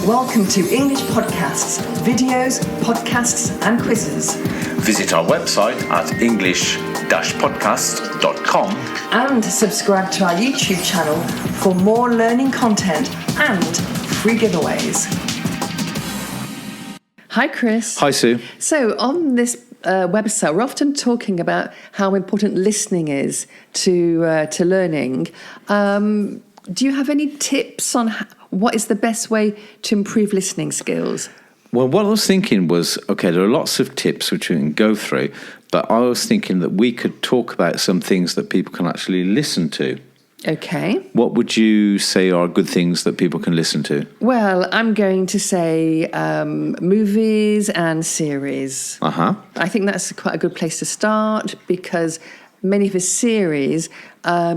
Welcome to English Podcasts, videos, podcasts and quizzes. Visit our website at english-podcast.com and subscribe to our YouTube channel for more learning content and free giveaways. Hi Chris. Hi Sue. So on this website, we're often talking about how important listening is to learning. Do you have any tips on what is the best way to improve listening skills? Well, what I was thinking was, okay, there are lots of tips which we can go through, but I was thinking that we could talk about some things that people can actually listen to. Okay. What would you say are good things that people can listen to? Well, I'm going to say movies and series. Uh-huh. I think that's quite a good place to start because many of the series,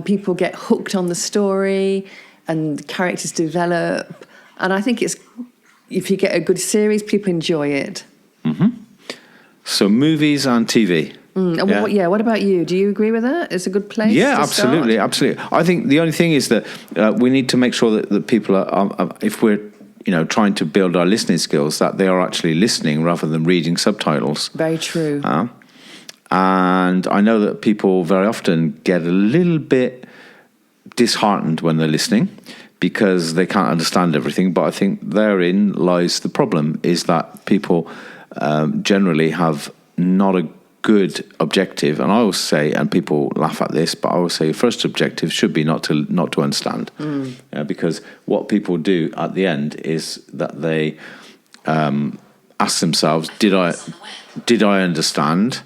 people get hooked on the story and characters develop. And I think if you get a good series, people enjoy it. Mm-hmm. So movies and TV. What about you? Do you agree with that? It's a good place to absolutely, start? absolutely. I think the only thing is that we need to make sure that people are, if we're trying to build our listening skills, that they are actually listening rather than reading subtitles. Very true. And I know that people very often get a little bit disheartened when they're listening because they can't understand everything. But I think therein lies the problem, is that people generally have not a good objective. And I always say, and people laugh at this, but I always say first objective should be not to understand. Because what people do at the end is that they ask themselves, did I understand?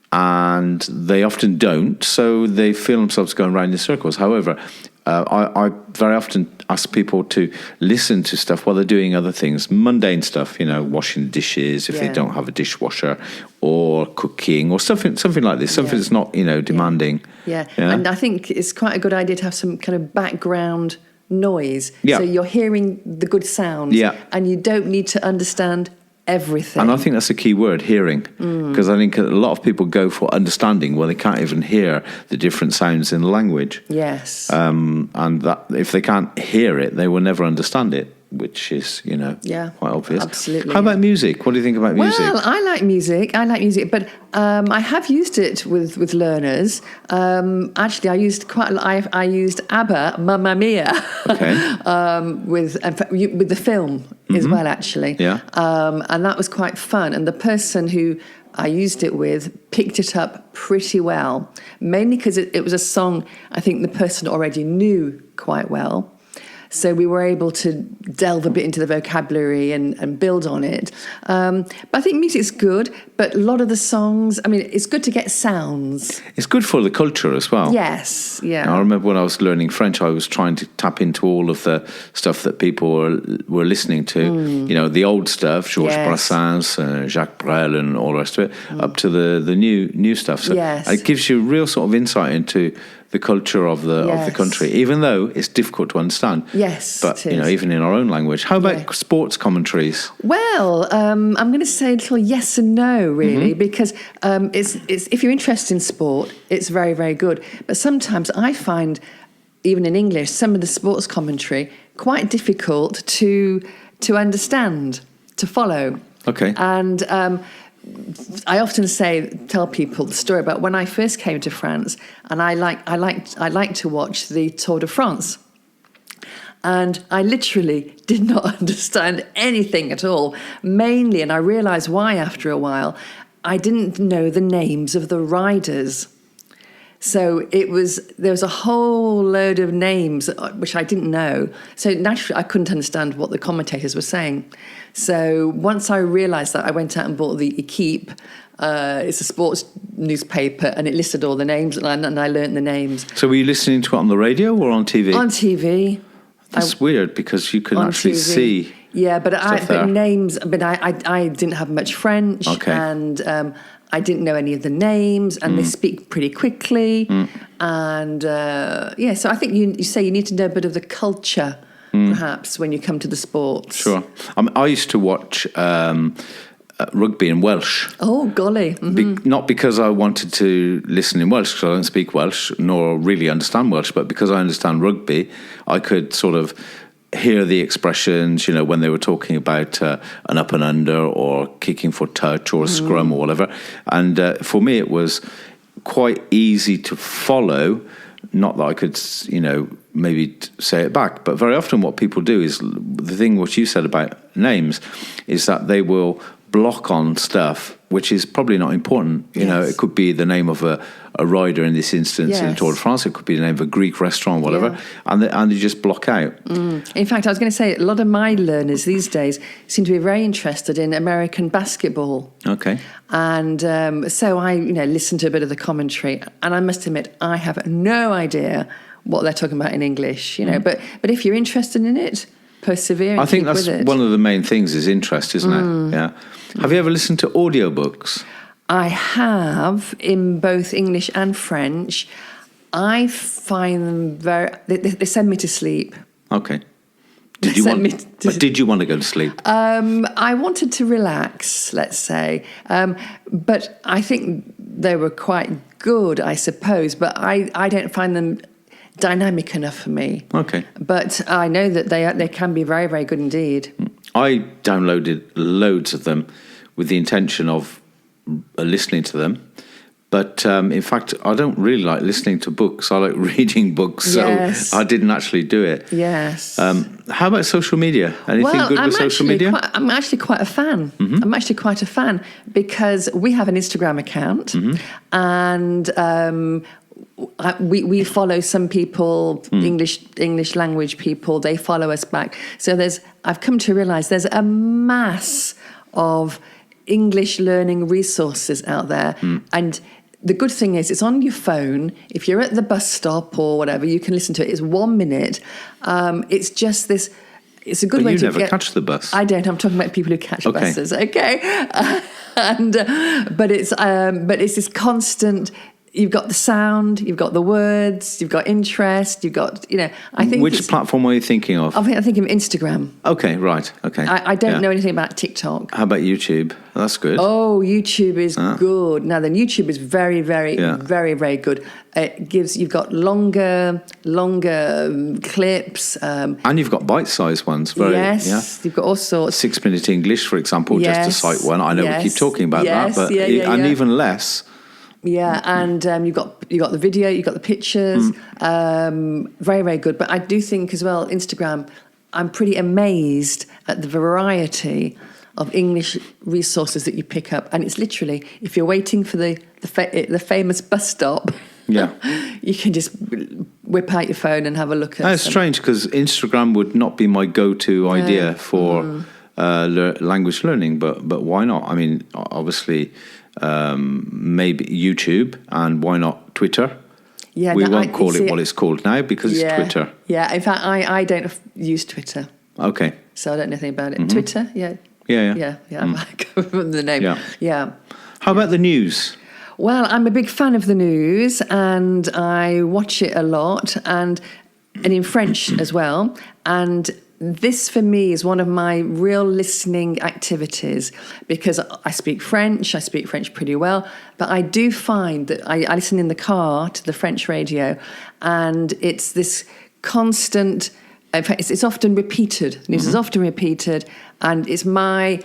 And they often don't, so they feel themselves going round in circles. However, I very often ask people to listen to stuff while they're doing other things, mundane stuff, washing dishes if they don't have a dishwasher, or cooking, or something like this, something that's not, demanding. Yeah, and I think it's quite a good idea to have some kind of background noise. So you're hearing the good sounds, and you don't need to understand everything. And I think that's a key word, hearing, because I think a lot of people go for understanding where they can't even hear the different sounds in the language. Yes. And that if they can't hear it, they will never understand it, which is, quite obvious. Absolutely. How about music? What do you think about music? Well, I like music, but I have used it with learners. Actually, I used I used ABBA, Mamma Mia, okay. with the film as well, actually. Yeah. And that was quite fun. And the person who I used it with picked it up pretty well, mainly because it was a song I think the person already knew quite well. So we were able to delve a bit into the vocabulary and build on it. But I think music's good, but a lot of the songs, it's good to get sounds. It's good for the culture as well. Yes, yeah. I remember when I was learning French, I was trying to tap into all of the stuff that people were listening to. The old stuff, Georges Brassens, Jacques Brel and all the rest of it, up to the new stuff. So it gives you a real sort of insight into the culture of the country, even though it's difficult to understand. Yes, but even in our own language. How about sports commentaries? Well, I'm going to say a little yes and no, really, because it's if you're interested in sport, it's very, very good. But sometimes I find, even in English, some of the sports commentary quite difficult to understand, to follow. Okay, and I often tell people the story about when I first came to France, and I like to watch the Tour de France, and I literally did not understand anything at all. Mainly, and I realised why after a while, I didn't know the names of the riders. So there was a whole load of names which I didn't know. So naturally, I couldn't understand what the commentators were saying. So once I realised that, I went out and bought the Equipe. It's a sports newspaper, and it listed all the names, and I learnt the names. So were you listening to it on the radio or on TV? On TV. That's weird because you can actually see. Yeah, but names. But I didn't have much French, and I didn't know any of the names, and they speak pretty quickly. And so I think you say you need to know a bit of the culture, perhaps, when you come to the sports. Sure. I used to watch rugby in Welsh. Oh, golly. Mm-hmm. Not because I wanted to listen in Welsh, because I don't speak Welsh, nor really understand Welsh, but because I understand rugby, I could sort of hear the expressions, when they were talking about an up and under or kicking for touch or a scrum or whatever. And for me, it was quite easy to follow. Not that I could, maybe say it back, but very often what people do is the thing what you said about names is that they will block on stuff which is probably not important. Yes. It could be the name of a rider in this instance in the Tour de France. It could be the name of a Greek restaurant, whatever, and they just block out. In fact, I was going to say a lot of my learners these days seem to be very interested in American basketball. Okay. And so I, listen to a bit of the commentary, and I must admit I have no idea what they're talking about in English. But if you're interested in it, persevere. I think keep that's with it. one of the main things is interest, isn't it? Yeah. Have you ever listened to audiobooks? I have, in both English and French. I find them they send me to sleep. Okay. They sent me But did you want to go to sleep? I wanted to relax, let's say. But I think they were quite good, I suppose. But I don't find them dynamic enough for me. Okay. But I know that they can be very, very good indeed. I downloaded loads of them with the intention of listening to them. But in fact, I don't really like listening to books. I like reading books, so Yes. I didn't actually do it. Yes. How about social media? Anything good with social media? I'm actually quite a fan. I'm actually quite a fan because we have an Instagram account and we follow some people, English language people. They follow us back. So I've come to realise there's a mass of English learning resources out there, and the good thing is it's on your phone. If you're at the bus stop or whatever, you can listen to it. It's 1 minute. It's just this. It's a good way you to never catch the bus. I don't. I'm talking about people who catch buses. Okay, but it's this constant. You've got the sound, you've got the words, you've got interest, you've got, I think... Which platform are you thinking of? I think of Instagram. Okay, right, okay. I don't know anything about TikTok. How about YouTube? That's good. Oh, YouTube is good. Now then, YouTube is very, very, very, very good. You've got longer clips. And you've got bite-sized ones. Yes, you've got all sorts. 6-minute English, for example, just to cite one. I know we keep talking about that, but and even less... Yeah, and you've got the video, you've got the pictures, very, very good. But I do think as well, Instagram, I'm pretty amazed at the variety of English resources that you pick up. And it's literally, if you're waiting for the famous bus stop, you can just whip out your phone and have a look at it. That's strange because Instagram would not be my go-to idea for language learning, but why not? I mean, obviously... maybe YouTube, and why not Twitter? Yeah, we won't call it what it's called now because it's Twitter. Yeah, in fact, I don't use Twitter. Okay. So I don't know anything about it. Twitter, yeah. Yeah. I can't remember the name. Yeah. How about the news? Well, I'm a big fan of the news, and I watch it a lot, and in French as well, and this, for me, is one of my real listening activities because I speak French pretty well, but I do find that I listen in the car to the French radio, and it's this constant, in fact, it's often repeated. News is often repeated, and it's my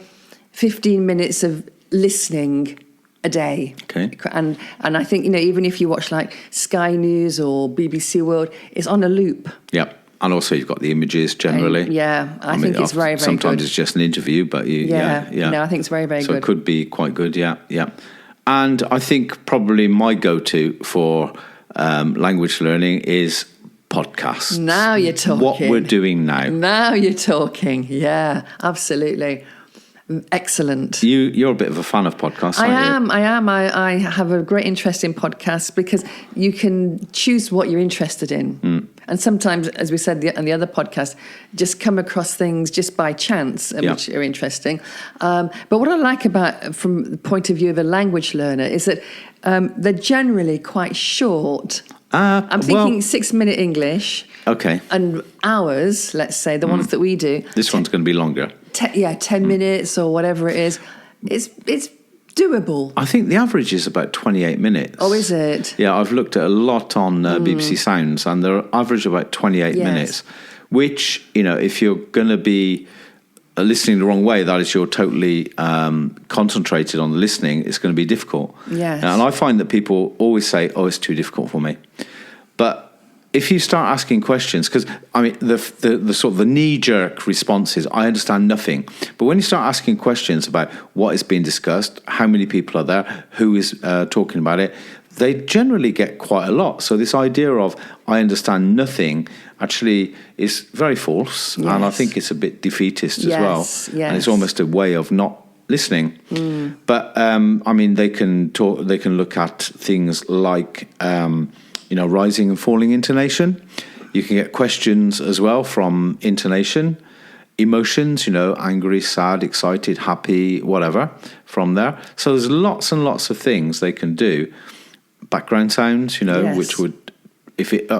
15 minutes of listening a day. Okay. And I think, even if you watch like Sky News or BBC World, it's on a loop. Yeah. And also you've got the images generally. I think it's very, very sometimes good. It's just an interview, but I think it's very, very so good. So it could be quite good, yeah. And I think probably my go-to for language learning is podcasts. Now you're talking. What we're doing now. Now you're talking, yeah, absolutely. Excellent. You're a bit of a fan of podcasts, aren't you? I am. I have a great interest in podcasts because you can choose what you're interested in. And sometimes, as we said on the other podcast, just come across things just by chance, which are interesting. But what I like about, from the point of view of a language learner, is that they're generally quite short. I'm thinking 6-minute English. Okay. And hours, let's say, the ones that we do. This one's going to be longer. 10 minutes or whatever it is. It's doable. I think the average is about 28 minutes. Oh, is it? Yeah, I've looked at a lot on BBC Sounds, and they're average about 28 minutes, which, if you're going to be listening the wrong way, that is, you're totally concentrated on the listening, it's going to be difficult. Yes. And I find that people always say, oh, it's too difficult for me. But if you start asking questions, because the sort of the knee-jerk response is, I understand nothing. But when you start asking questions about what is being discussed, how many people are there, who is talking about it, they generally get quite a lot. So this idea of I understand nothing actually is very false, yes. and I think it's a bit defeatist as well. Yes. And it's almost a way of not listening. But they can talk. They can look at things like rising and falling intonation. You can get questions as well from intonation, emotions, angry, sad, excited, happy, whatever, from there. So there's lots and lots of things they can do. Background sounds, yes. which would, if it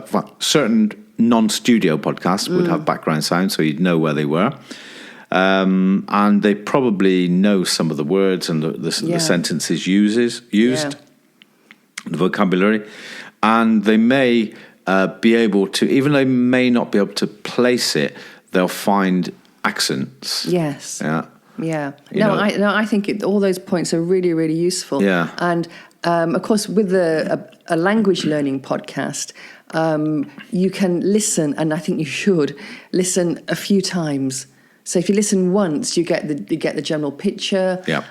certain non-studio podcasts would have background sounds, so you'd know where they were. And they probably know some of the words and the sentences used, the vocabulary. And they may be able to, even though they may not be able to place it, they'll find accents. Yes. Yeah. Yeah. I think all those points are really, really useful. Yeah. And of course, with a language learning podcast, you can listen, and I think you should listen a few times. So if you listen once, you get the general picture. Yeah.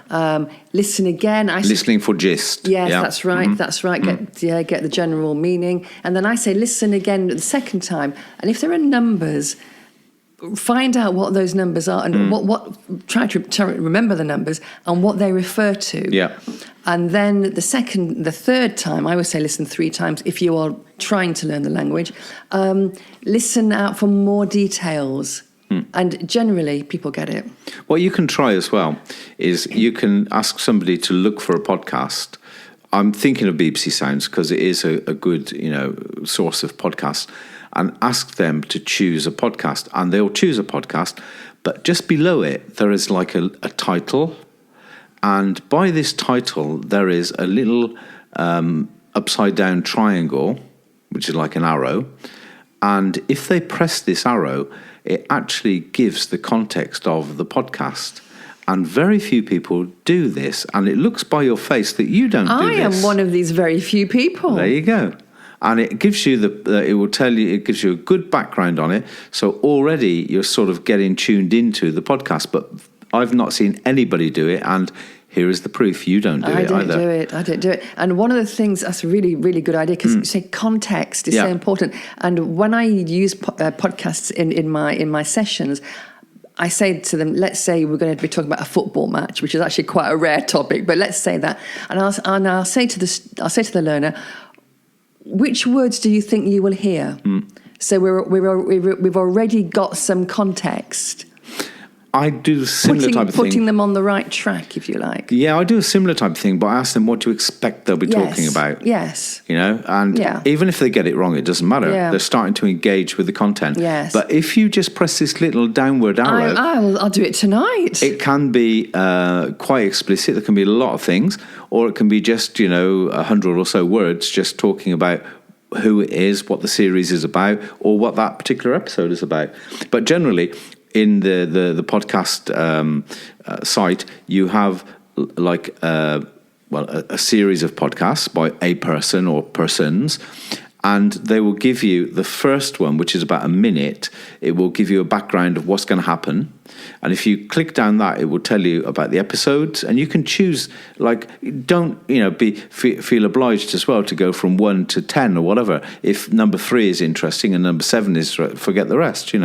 Listen again. Listening for gist. Yes, yeah. that's right. Mm-hmm. That's right. Get the general meaning, and then I say listen again the second time. And if there are numbers, find out what those numbers are, and try to remember the numbers and what they refer to. Yeah. And then the third time, I would say listen 3 times if you are trying to learn the language. Listen out for more details. And generally, people get it. What you can try as well is you can ask somebody to look for a podcast. I'm thinking of BBC Sounds because it is a good, source of podcasts, and ask them to choose a podcast, and they'll choose a podcast. But just below it, there is like a title, and by this title, there is a little upside down triangle, which is like an arrow. And if they press this arrow, it actually gives the context of the podcast. And very few people do this. And it looks by your face that you don't do this. I am one of these very few people. There you go. And it gives you it gives you a good background on it. So already you're sort of getting tuned into the podcast. But I've not seen anybody do it. And here is the proof you don't do it either. I don't do it. And one of the things, that's a really, really good idea, because you say context is so important. And when I use podcasts in my sessions, I say to them, let's say we're going to be talking about a football match, which is actually quite a rare topic, but let's say that. And I'll say to the learner, which words do you think you will hear? So we've already got some context. I do a similar type of thing. Putting them on the right track, if you like. Yeah, I do a similar type of thing, but I ask them what to expect they'll be talking about. Yes. And even if they get it wrong, it doesn't matter. Yeah. They're starting to engage with the content. Yes. But if you just press this little downward arrow... I'll do it tonight. It can be quite explicit. There can be a lot of things, or it can be just, 100 or so words just talking about who it is, what the series is about, or what that particular episode is about. But generally, in the podcast site, you have like a series of podcasts by a person or persons, and they will give you the first one, which is about a minute. It will give you a background of what's going to happen. And if you click down that, it will tell you about the episodes, and you can choose, don't, feel obliged as well to go from 1 to 10 or whatever. If number 3 is interesting and number 7 is, forget the rest,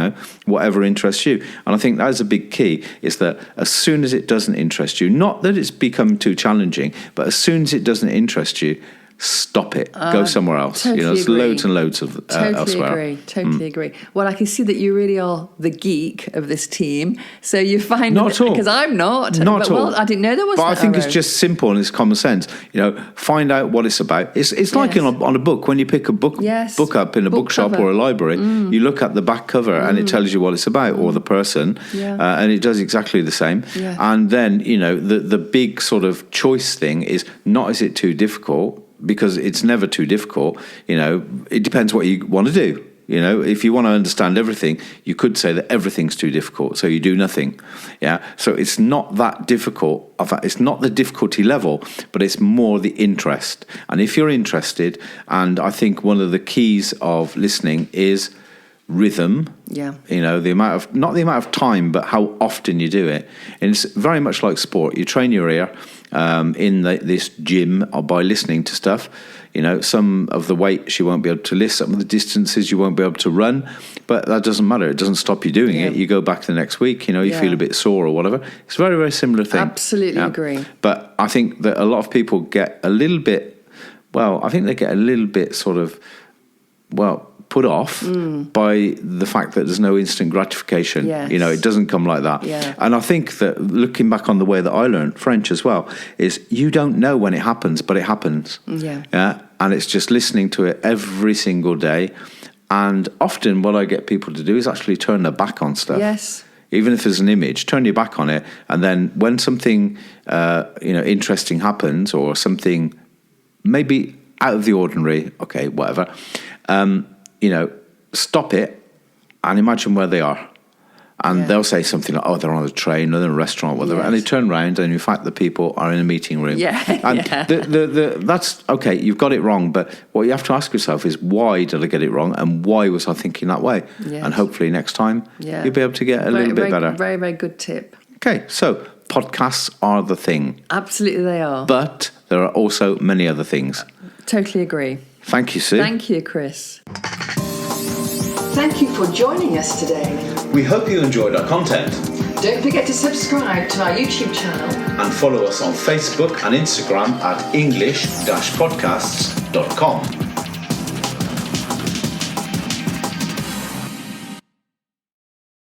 whatever interests you. And I think that is a big key, is that as soon as it doesn't interest you, not that it's become too challenging, but as soon as it doesn't interest you, stop it. Go somewhere else. Totally there's agree. loads and loads of elsewhere. Totally agree. Well, I can see that you really are the geek of this team. So you find not at all, because I'm not. Not at all. Well, I didn't know there was. But I think it's just simple and it's common sense. Find out what it's about. It's like on a book. When you pick a book up in a bookshop cover. or a library, you look at the back cover and it tells you what it's about or the person, and it does exactly the same. Yeah. And then the big sort of choice thing is not, is it too difficult? Because it's never too difficult. It depends what you want to do. You know, if you want to understand everything, you could say that everything's too difficult, so you do nothing. Yeah. So it's not that difficult. In fact, it's not the difficulty level, but it's more the interest. And if you're interested, and I think one of the keys of listening is rhythm. Yeah. You know, not the amount of time, but how often you do it. And it's very much like sport. You train your ear in this gym by listening to stuff. You know, some of the weights you won't be able to lift, some of the distances you won't be able to run, but that doesn't matter. It doesn't stop you doing it. You go back the next week, you know, you feel a bit sore or whatever. It's a very, very similar thing. Absolutely agree. But I think that a lot of people get a little bit, sort of, put off by the fact that there's no instant gratification. Yes. You know, it doesn't come like that. Yeah. And I think that looking back on the way that I learned French as well, is you don't know when it happens, but it happens. Yeah. Yeah. And it's just listening to it every single day. And often what I get people to do is actually turn their back on stuff. Yes. Even if there's an image, turn your back on it. And then when something, interesting happens, or something maybe out of the ordinary, okay, whatever, stop it and imagine where they are. And they'll say something like, oh, they're on a train or they're in a restaurant, whatever. Yes. And they turn around and in fact the people are in a meeting room. Yeah. And that's, okay, you've got it wrong. But what you have to ask yourself is, why did I get it wrong? And why was I thinking that way? Yes. And hopefully next time you'll be able to get a little bit better. Very, very good tip. Okay, so podcasts are the thing. Absolutely they are. But there are also many other things. Totally agree. Thank you, Sue. Thank you, Chris. Thank you for joining us today. We hope you enjoyed our content. Don't forget to subscribe to our YouTube channel. And follow us on Facebook and Instagram at english-podcasts.com.